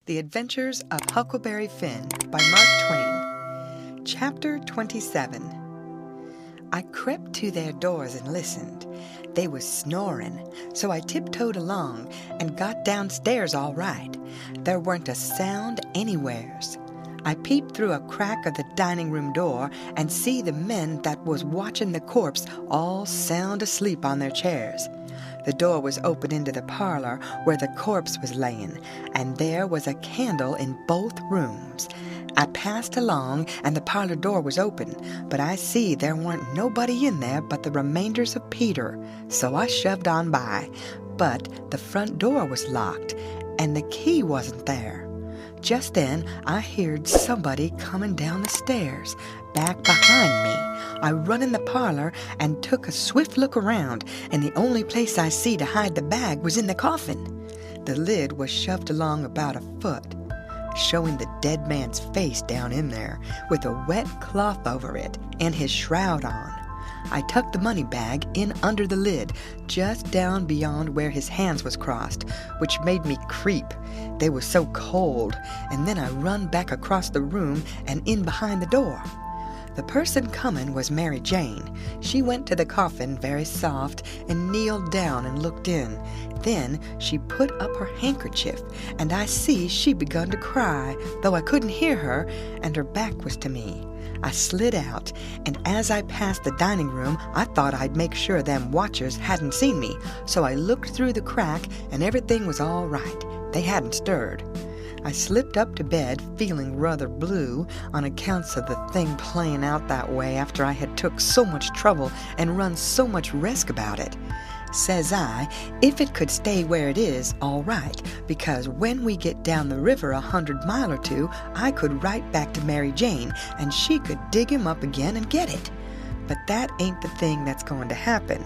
The Adventures of Huckleberry Finn by Mark Twain. Chapter 27. I crept to their doors and listened. They was snoring, so I tiptoed along and got downstairs all right. There weren't a sound anywheres. I peeped through a crack of the dining room door and see the men that was watching the corpse all sound asleep on their chairs. The door was open into the parlor where the corpse was laying, and there was a candle in both rooms. I passed along, and the parlor door was open, but I see there weren't nobody in there but the remainders of Peter, so I shoved on by. But the front door was locked, and the key wasn't there. Just then I heard somebody coming down the stairs, back behind me. I run in the parlor and took a swift look around, and the only place I see to hide the bag was in the coffin. The lid was shoved along about a foot, showing the dead man's face down in there, with a wet cloth over it and his shroud on. I tucked the money bag in under the lid, just down beyond where his hands was crossed, which made me creep. They was so cold, and then I run back across the room and in behind the door. The person coming was Mary Jane. She went to the coffin very soft and kneeled down and looked in. Then she put up her handkerchief, and I see she begun to cry, though I couldn't hear her, and her back was to me. I slid out, and as I passed the dining room, I thought I'd make sure them watchers hadn't seen me, so I looked through the crack, and everything was all right. They hadn't stirred. I slipped up to bed, feeling rather blue on accounts of the thing playing out that way after I had took so much trouble and run so much risk about it. Says I, if it could stay where it is, all right, because when we get down the river 100 miles or two, I could write back to Mary Jane, and she could dig him up again and get it. But that ain't the thing that's going to happen.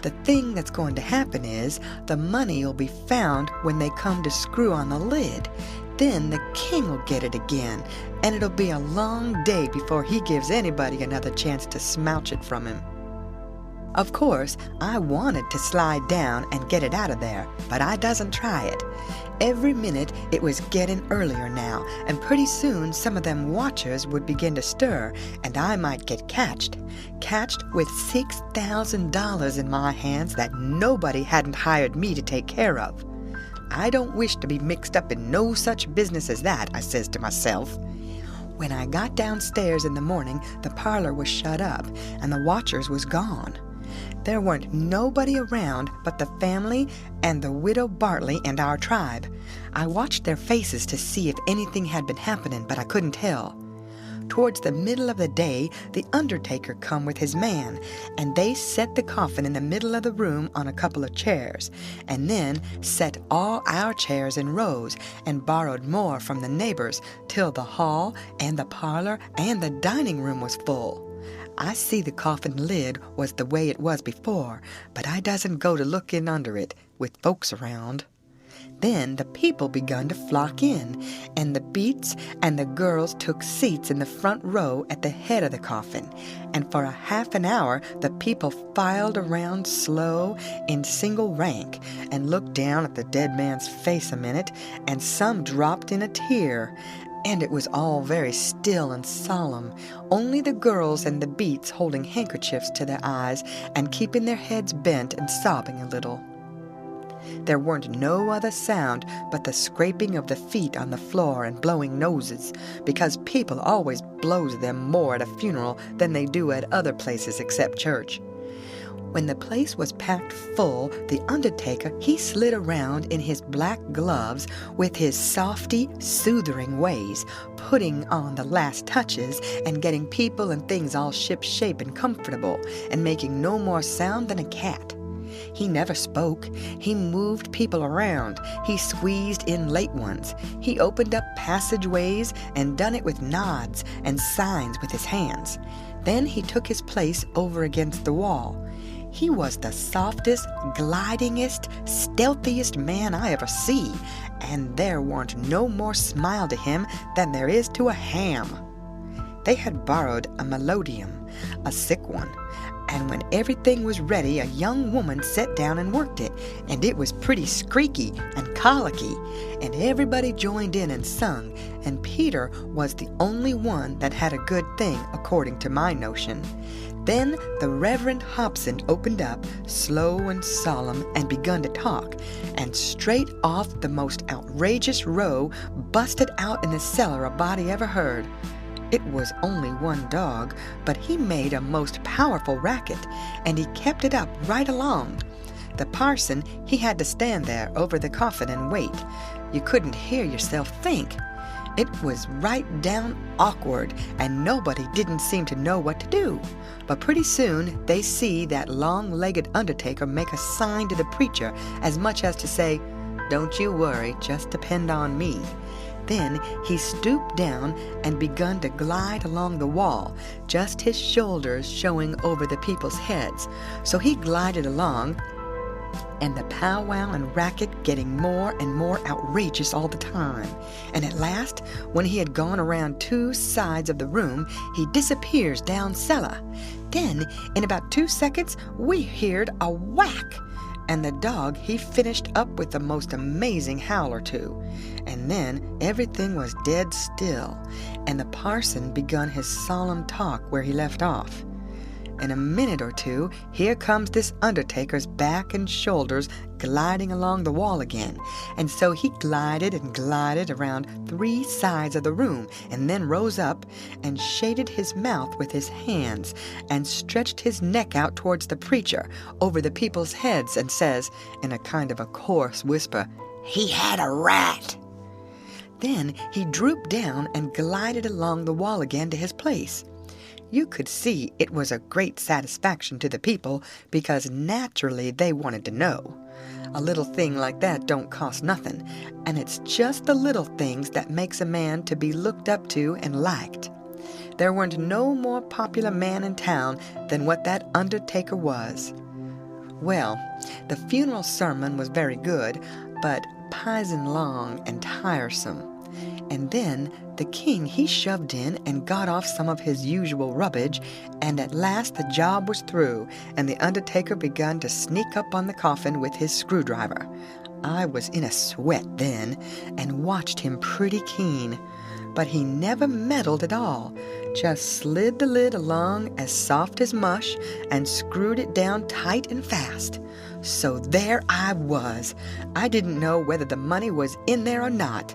The thing that's going to happen is the money'll be found when they come to screw on the lid. Then the king will get it again, and it'll be a long day before he gives anybody another chance to smouch it from him. Of course, I wanted to slide down and get it out of there, but I doesn't try it. Every minute it was getting earlier now, and pretty soon some of them watchers would begin to stir, and I might get catched with $6,000 in my hands that nobody hadn't hired me to take care of. I don't wish to be mixed up in no such business as that, I says to myself. When I got downstairs in the morning, the parlor was shut up, and the watchers was gone. There weren't nobody around but the family and the widow Bartley and our tribe. I watched their faces to see if anything had been happening, but I couldn't tell. Towards the middle of the day, the undertaker come with his man, and they set the coffin in the middle of the room on a couple of chairs, and then set all our chairs in rows, and borrowed more from the neighbors, till the hall and the parlor and the dining room was full. I see the coffin lid was the way it was before, but I doesn't go to look in under it, with folks around. Then the people begun to flock in, and the beats and the girls took seats in the front row at the head of the coffin, and for a half an hour the people filed around slow in single rank, and looked down at the dead man's face a minute, and some dropped in a tear. And it was all very still and solemn, only the girls and the beats holding handkerchiefs to their eyes and keeping their heads bent and sobbing a little. There weren't no other sound but the scraping of the feet on the floor and blowing noses, because people always blows them more at a funeral than they do at other places except church. When the place was packed full, the undertaker, he slid around in his black gloves with his softy, soothing ways, putting on the last touches and getting people and things all ship-shape and comfortable, and making no more sound than a cat. He never spoke. He moved people around. He squeezed in late ones. He opened up passageways and done it with nods and signs with his hands. Then he took his place over against the wall. He was the softest, glidingest, stealthiest man I ever see, and there warn't no more smile to him than there is to a ham. They had borrowed a melodeon, a sick one, and when everything was ready, a young woman sat down and worked it, and it was pretty squeaky and colicky, and everybody joined in and sung, and Peter was the only one that had a good thing, according to my notion. Then the Reverend Hobson opened up, slow and solemn, and begun to talk, and straight off the most outrageous row busted out in the cellar a body ever heard. It was only one dog, but he made a most powerful racket, and he kept it up right along. The parson, he had to stand there over the coffin and wait. You couldn't hear yourself think. It was right down awkward, and nobody didn't seem to know what to do. But pretty soon they see that long-legged undertaker make a sign to the preacher, as much as to say, "Don't you worry, just depend on me." Then he stooped down and begun to glide along the wall, just his shoulders showing over the people's heads. So he glided along, and the powwow and racket getting more and more outrageous all the time. And at last, when he had gone around 2 sides of the room, he disappears down cellar. Then, in about 2 seconds, we heard a whack, and the dog, he finished up with the most amazing howl or two. And then everything was dead still, and the parson begun his solemn talk where he left off. In a minute or two, here comes this undertaker's back and shoulders gliding along the wall again. And so he glided and glided around 3 sides of the room, and then rose up and shaded his mouth with his hands, and stretched his neck out towards the preacher over the people's heads, and says, in a kind of a coarse whisper, "He had a rat." Then he drooped down and glided along the wall again to his place. You could see it was a great satisfaction to the people, because naturally they wanted to know. A little thing like that don't cost nothing, and it's just the little things that makes a man to be looked up to and liked. There weren't no more popular man in town than what that undertaker was. Well, the funeral sermon was very good, but p'ison long and tiresome. And then the king, he shoved in and got off some of his usual rubbish, and at last the job was through, and the undertaker begun to sneak up on the coffin with his screwdriver. I was in a sweat then, and watched him pretty keen. But he never meddled at all, just slid the lid along as soft as mush, and screwed it down tight and fast. So there I was. I didn't know whether the money was in there or not.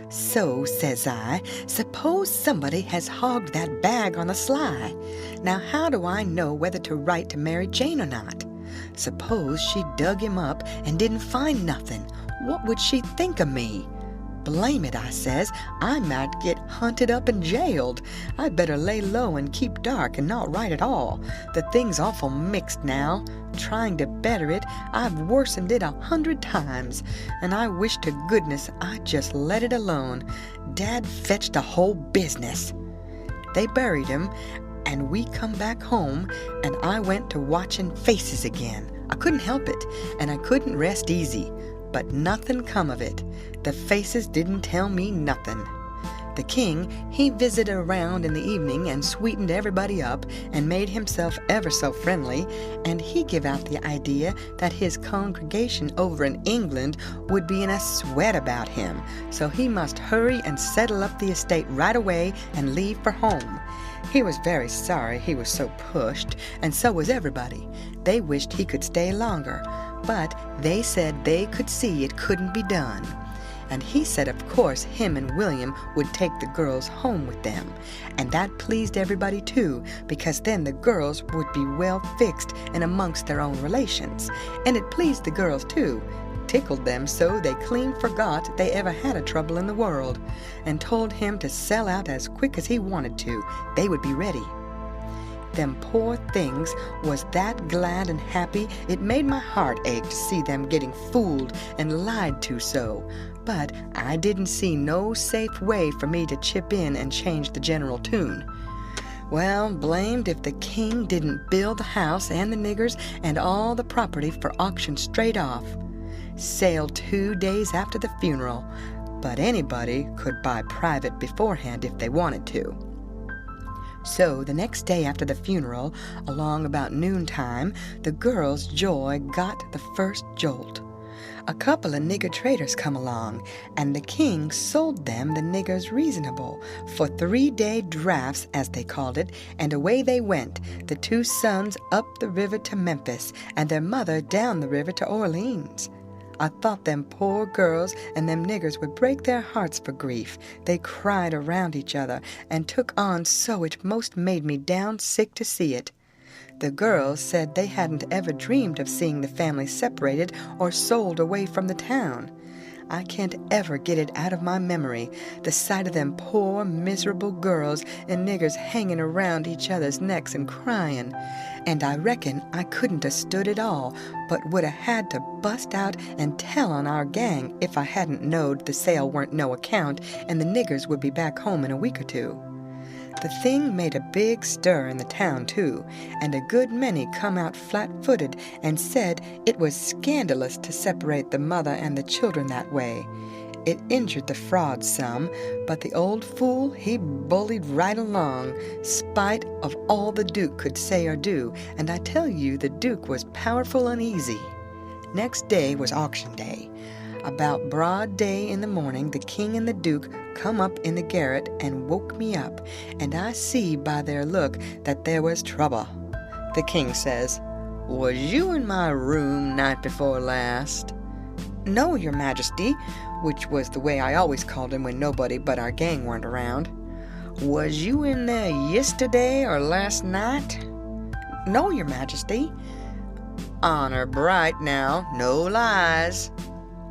So, says I, suppose somebody has hogged that bag on the sly. Now how do I know whether to write to Mary Jane or not? Suppose she dug him up and didn't find nothing. What would she think of me? Blame it, I says, I might get hunted up and jailed. I'd better lay low and keep dark and not write at all. The thing's awful mixed now. Trying to better it, I've worsened it 100 times, and I wish to goodness I'd just let it alone. Dad fetched the whole business. They buried him, and we come back home, and I went to watching faces again. I couldn't help it, and I couldn't rest easy. But nothing come of it. The faces didn't tell me nothing. The king, he visited around in the evening and sweetened everybody up and made himself ever so friendly, and he gave out the idea that his congregation over in England would be in a sweat about him, so he must hurry and settle up the estate right away and leave for home. He was very sorry he was so pushed, and so was everybody. They wished he could stay longer, but they said they could see it couldn't be done. And he said of course him and William would take the girls home with them, and that pleased everybody too, because then the girls would be well fixed and amongst their own relations, and it pleased the girls too, tickled them so they clean forgot they ever had a trouble in the world, and told him to sell out as quick as he wanted to. They would be ready. Them poor things was that glad and happy it made my heart ache to see them getting fooled and lied to so. But I didn't see no safe way for me to chip in and change the general tune. Well, blamed if the king didn't build the house and the niggers and all the property for auction straight off. Sailed 2 days after the funeral, but anybody could buy private beforehand if they wanted to. So the next day after the funeral, along about noontime, the girls' joy got the first jolt. A couple of nigger traders come along, and the king sold them the niggers reasonable, for 3-day drafts, as they called it, and away they went, the 2 sons up the river to Memphis, and their mother down the river to Orleans. I thought them poor girls and them niggers would break their hearts for grief. They cried around each other, and took on so it most made me down sick to see it. The girls said they hadn't ever dreamed of seeing the family separated or sold away from the town. I can't ever get it out of my memory, the sight of them poor, miserable girls and niggers hanging around each other's necks and crying. And I reckon I couldn't have stood it all, but would have had to bust out and tell on our gang if I hadn't knowed the sale weren't no account and the niggers would be back home in a week or 2. The thing made a big stir in the town, too, and a good many come out flat-footed and said it was scandalous to separate the mother and the children that way. It injured the fraud some, but the old fool, he bullied right along, spite of all the Duke could say or do, and I tell you the Duke was powerful uneasy. Next day was auction day. About broad day in the morning, the king and the Duke come up in the garret and woke me up, and I see by their look that there was trouble. The king says, "Was you in my room night before last?" "No, your majesty," which was the way I always called him when nobody but our gang weren't around. "Was you in there yesterday or last night?" "No, your majesty." "Honor bright now, no lies."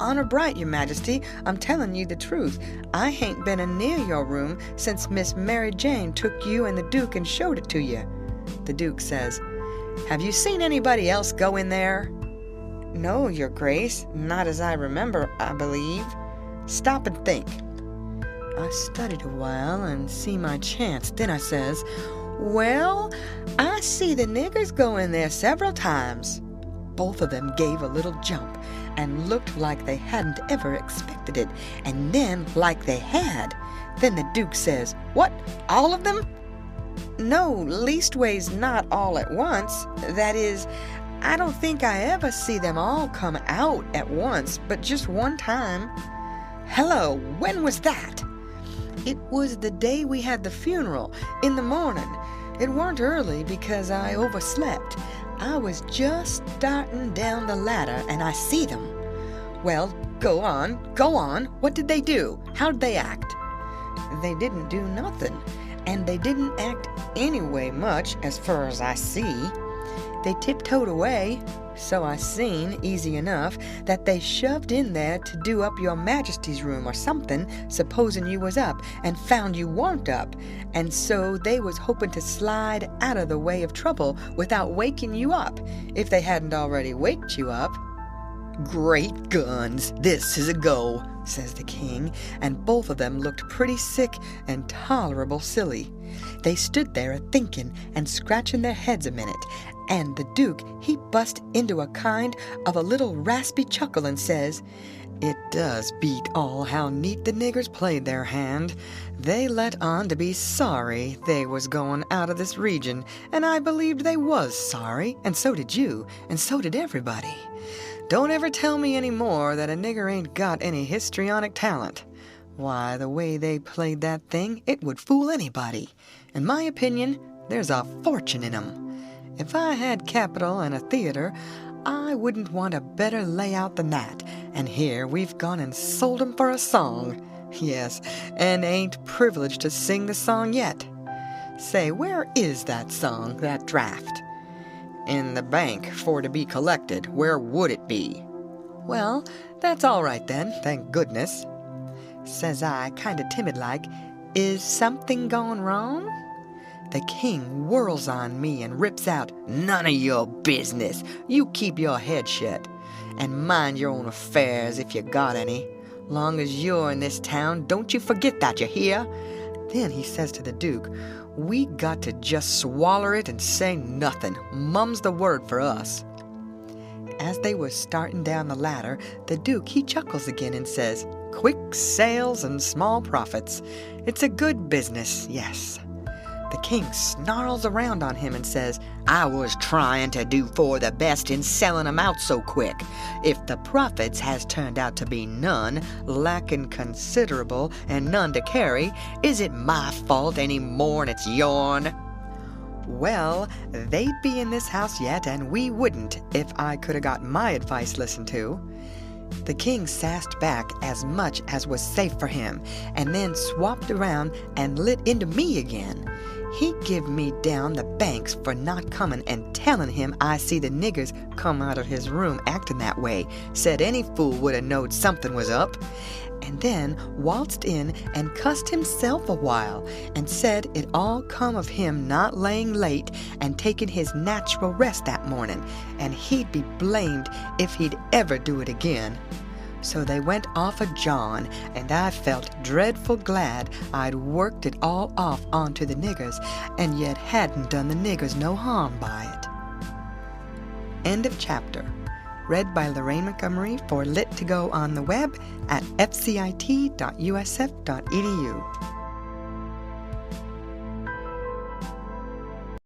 "Honor bright, your majesty, I'm telling you the truth. I hain't been near your room since Miss Mary Jane took you and the Duke and showed it to you." The Duke says, "Have you seen anybody else go in there?" "No, your grace, not as I remember, I believe." "Stop and think." I studied a while and see my chance. Then I says, "Well, I see the niggers go in there several times." Both of them gave a little jump and looked like they hadn't ever expected it, and then like they had. Then the Duke says, "What, all of them?" "No, leastways not all at once. That is, I don't think I ever see them all come out at once, but just one time." "Hello, when was that?" "It was the day we had the funeral, in the morning. It weren't early because I overslept. I was just starting down the ladder and I see them." "Well, go on. What did they do? How'd they act?" "They didn't do nothing, and they didn't act anyway much as far as I see. They tiptoed away, so I seen, easy enough, that they shoved in there to do up your majesty's room or something, supposing you was up, and found you warn't up, and so they was hoping to slide out of the way of trouble without waking you up, if they hadn't already waked you up." "Great guns, this is a go," says the king, and both of them looked pretty sick and tolerable silly. They stood there a-thinking and scratching their heads a minute, and the Duke, he bust into a kind of a little raspy chuckle and says, "It does beat all how neat the niggers played their hand. They let on to be sorry they was going out of this region, and I believed they was sorry, and so did you, and so did everybody. Don't ever tell me any more that a nigger ain't got any histrionic talent. Why, the way they played that thing, it would fool anybody. In my opinion, there's a fortune in 'em. If I had capital and a theater, I wouldn't want a better layout than that, and here we've gone and sold 'em for a song. Yes, and ain't privileged to sing the song yet. Say, where is that song, that draft?" "In the bank, for to be collected. Where would it be?" "Well, that's all right then, thank goodness." Says I, kind of timid-like, "Is something gone wrong?" The king whirls on me and rips out, "None of your business. You keep your head shut, and mind your own affairs if you got any. Long as you're in this town, don't you forget that, you hear?" Then he says to the Duke, "We got to just swaller it and say nothing. Mum's the word for us." As they was starting down the ladder, the Duke, he chuckles again and says, "Quick sales and small profits. It's a good business, yes." The king snarls around on him and says, "I was trying to do for the best in selling 'em out so quick. If the profits has turned out to be none, lacking considerable, and none to carry, is it my fault any more'n it's yourn?" Well, they'd be in this house yet, and we wouldn't if I could have got my advice listened to. The king sassed back as much as was safe for him, and then swapped around and lit into me again. He give me down the banks for not coming and telling him I see the niggers come out of his room acting that way. Said any fool would have knowed something was up. And then waltzed in and cussed himself a while, and said it all come of him not laying late and taking his natural rest that morning, and he'd be blamed if he'd ever do it again. So they went off a jawin', and I felt dreadful glad I'd worked it all off onto the niggers, and yet hadn't done the niggers no harm by it. End of chapter. Read by Lorraine Montgomery for Lit to Go on the web at fcit.usf.edu.